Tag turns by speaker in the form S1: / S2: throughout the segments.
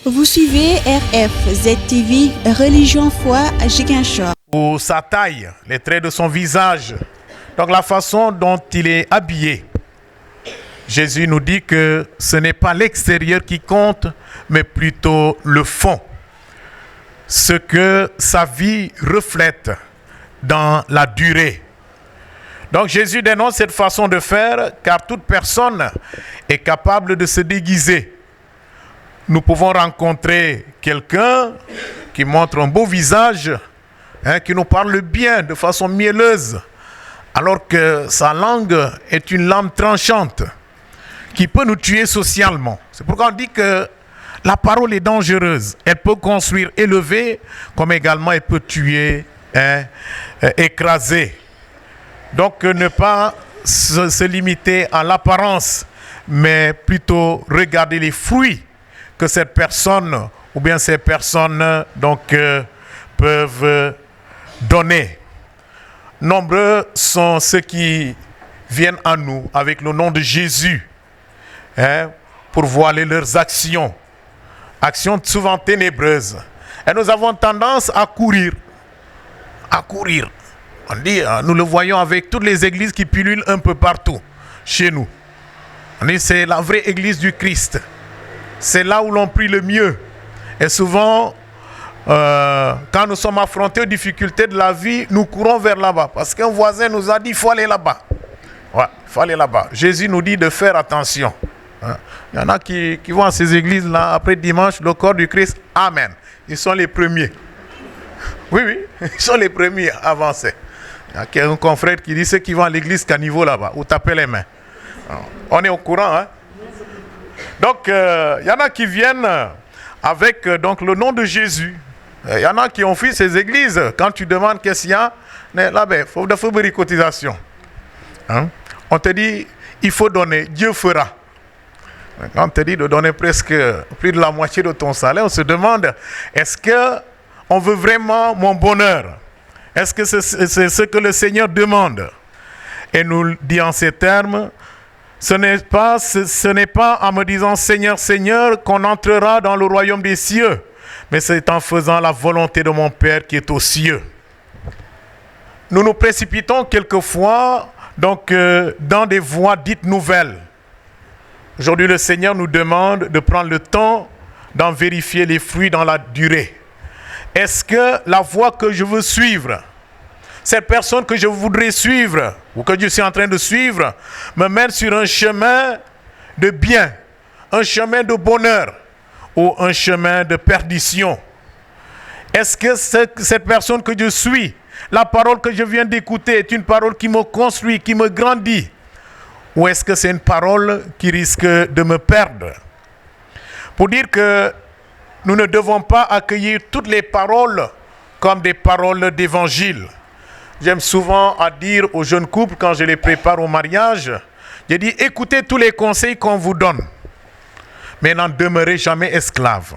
S1: Vous suivez RFZ-TV, Religion, Foi, Ziguinchor.
S2: Pour sa taille, les traits de son visage, donc la façon dont il est habillé. Jésus nous dit que ce n'est pas l'extérieur qui compte, mais plutôt le fond. Ce que sa vie reflète dans la durée. Donc Jésus dénonce cette façon de faire, car toute personne est capable de se déguiser. Nous pouvons rencontrer quelqu'un qui montre un beau visage, qui nous parle bien de façon mielleuse, alors que sa langue est une lame tranchante qui peut nous tuer socialement. C'est pourquoi on dit que la parole est dangereuse. Elle peut construire, élever, comme également elle peut tuer, écraser. Donc ne pas se limiter à l'apparence, mais plutôt regarder les fruits que cette personne ou bien ces personnes peuvent donner. Nombreux sont ceux qui viennent à nous avec le nom de Jésus pour voiler leurs actions souvent ténébreuses. Et nous avons tendance à courir. On dit, nous le voyons avec toutes les églises qui pullulent un peu partout chez nous. On dit, c'est la vraie église du Christ. C'est là où l'on prie le mieux. Et souvent, quand nous sommes affrontés aux difficultés de la vie, nous courons vers là-bas. Parce qu'un voisin nous a dit, il faut aller là-bas. Ouais, il faut aller là-bas. Jésus nous dit de faire attention. Il y en a qui vont à ces églises-là, après dimanche, le corps du Christ, Amen. Ils sont les premiers. Oui, ils sont les premiers à avancer. Il y a un confrère qui dit, ceux qui vont à l'église caniveau là-bas, ou taper les mains. On est au courant, hein? Donc, il y en a qui viennent avec le nom de Jésus. Il y en a qui ont fait ces églises. Quand tu demandes qu'est-ce qu'il y a, là-bas, il faut faire une cotisation. On te dit, il faut donner, Dieu fera. Quand on te dit de donner presque plus de la moitié de ton salaire, on se demande, est-ce qu'on veut vraiment mon bonheur? Est-ce que c'est ce que le Seigneur demande? Et nous dit en ces termes, ce n'est pas en me disant Seigneur, Seigneur qu'on entrera dans le royaume des cieux, mais c'est en faisant la volonté de mon Père qui est aux cieux. Nous nous précipitons quelquefois dans des voies dites nouvelles. Aujourd'hui, le Seigneur nous demande de prendre le temps d'en vérifier les fruits dans la durée. Est-ce que la voie que je veux suivre, cette personne que je voudrais suivre ou que je suis en train de suivre, me mène sur un chemin de bien, un chemin de bonheur ou un chemin de perdition? Est-ce que cette personne que je suis, la parole que je viens d'écouter est une parole qui me construit, qui me grandit? Ou est-ce que c'est une parole qui risque de me perdre? Pour dire que nous ne devons pas accueillir toutes les paroles comme des paroles d'évangile. J'aime souvent à dire aux jeunes couples, quand je les prépare au mariage, je dis, écoutez tous les conseils qu'on vous donne, mais n'en demeurez jamais esclaves.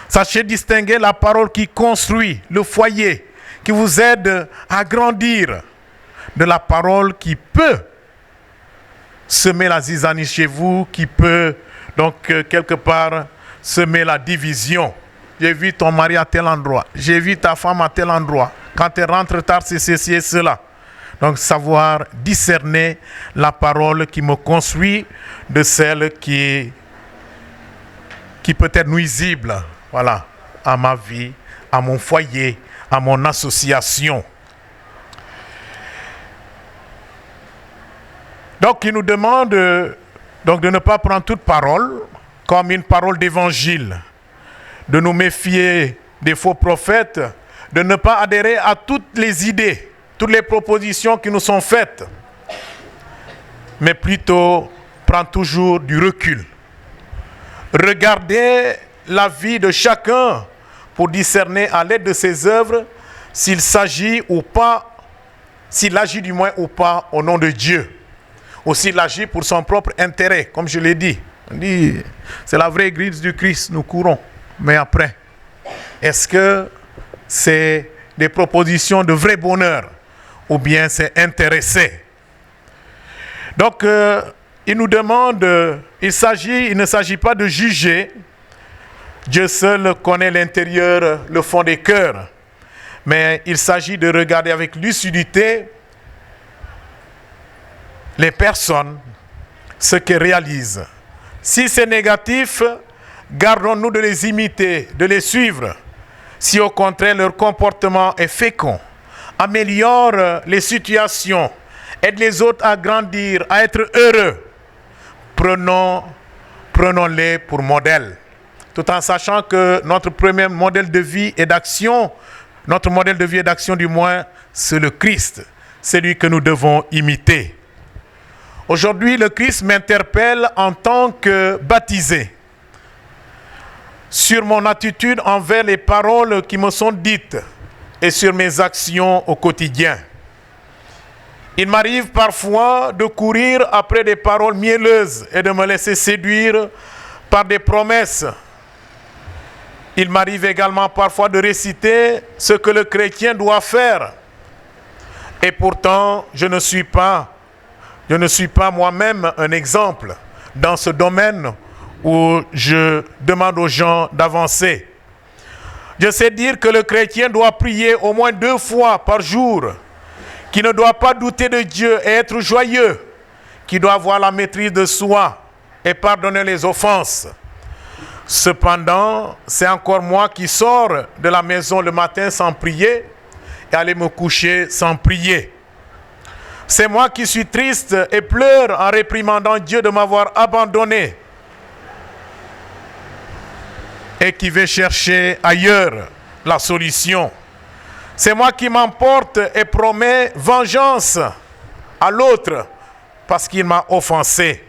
S2: Sachez distinguer la parole qui construit le foyer, qui vous aide à grandir, de la parole qui peut semer la zizanie chez vous, qui peut quelque part semer la division. J'ai vu ton mari à tel endroit, j'ai vu ta femme à tel endroit. Quand elle rentre tard, c'est ceci et cela. Donc savoir discerner la parole qui me construit de celle qui peut être nuisible, voilà, à ma vie, à mon foyer, à mon association. Donc il nous demande de ne pas prendre toute parole comme une parole d'évangile, de nous méfier des faux prophètes, de ne pas adhérer à toutes les idées, toutes les propositions qui nous sont faites, mais plutôt prendre toujours du recul. Regardez la vie de chacun pour discerner à l'aide de ses œuvres s'il s'agit ou pas, s'il agit du moins ou pas au nom de Dieu, ou s'il agit pour son propre intérêt, comme je l'ai dit. On dit, c'est la vraie église du Christ, nous courons. Mais après, est-ce que c'est des propositions de vrai bonheur ou bien c'est intéressé? Donc, il nous demande, il ne s'agit pas de juger Dieu seul connaît l'intérieur, le fond des cœurs. Mais il s'agit de regarder avec lucidité les personnes, ce qu'elles réalisent. Si c'est négatif, gardons-nous de les imiter, de les suivre. Si au contraire leur comportement est fécond, améliore les situations, aide les autres à grandir, à être heureux, prenons-les pour modèle. Tout en sachant que notre premier modèle de vie et d'action, notre modèle de vie et d'action du moins, c'est le Christ. C'est lui que nous devons imiter. Aujourd'hui, le Christ m'interpelle en tant que baptisé sur mon attitude envers les paroles qui me sont dites et sur mes actions au quotidien. Il m'arrive parfois de courir après des paroles mielleuses et de me laisser séduire par des promesses. Il m'arrive également parfois de réciter ce que le chrétien doit faire. Et pourtant, je ne suis pas moi-même un exemple dans ce domaine où je demande aux gens d'avancer. Je sais dire que le chrétien doit prier au moins 2 fois par jour, qu'il ne doit pas douter de Dieu et être joyeux, qu'il doit avoir la maîtrise de soi et pardonner les offenses. Cependant, c'est encore moi qui sors de la maison le matin sans prier et aller me coucher sans prier. C'est moi qui suis triste et pleure en réprimandant Dieu de m'avoir abandonné et qui vais chercher ailleurs la solution. C'est moi qui m'emporte et promets vengeance à l'autre parce qu'il m'a offensé.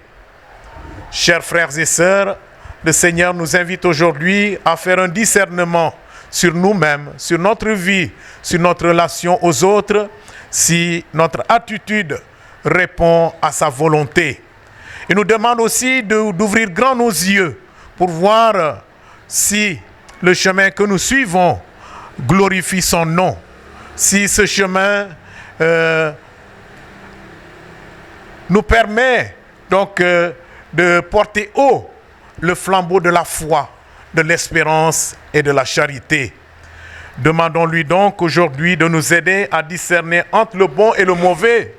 S2: Chers frères et sœurs, le Seigneur nous invite aujourd'hui à faire un discernement sur nous-mêmes, sur notre vie, sur notre relation aux autres, si notre attitude répond à sa volonté. Il nous demande aussi d'ouvrir grand nos yeux pour voir si le chemin que nous suivons glorifie son nom, si ce chemin nous permet donc de porter haut le flambeau de la foi, de l'espérance et de la charité. Demandons-lui donc aujourd'hui de nous aider à discerner entre le bon et le mauvais,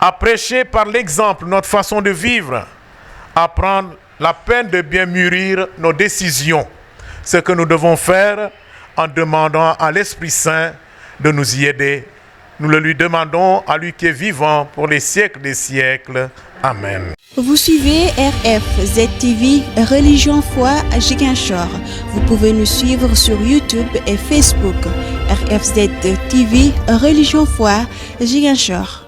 S2: à prêcher par l'exemple notre façon de vivre, à prendre la peine de bien mûrir nos décisions. Ce que nous devons faire en demandant à l'Esprit Saint de nous y aider. Nous le lui demandons à lui qui est vivant pour les siècles des siècles. Amen.
S1: Vous suivez RFZ-TV Religion Foi à Ziguinchor. Vous pouvez nous suivre sur YouTube et Facebook. RFZ-TV Religion Foi Ziguinchor.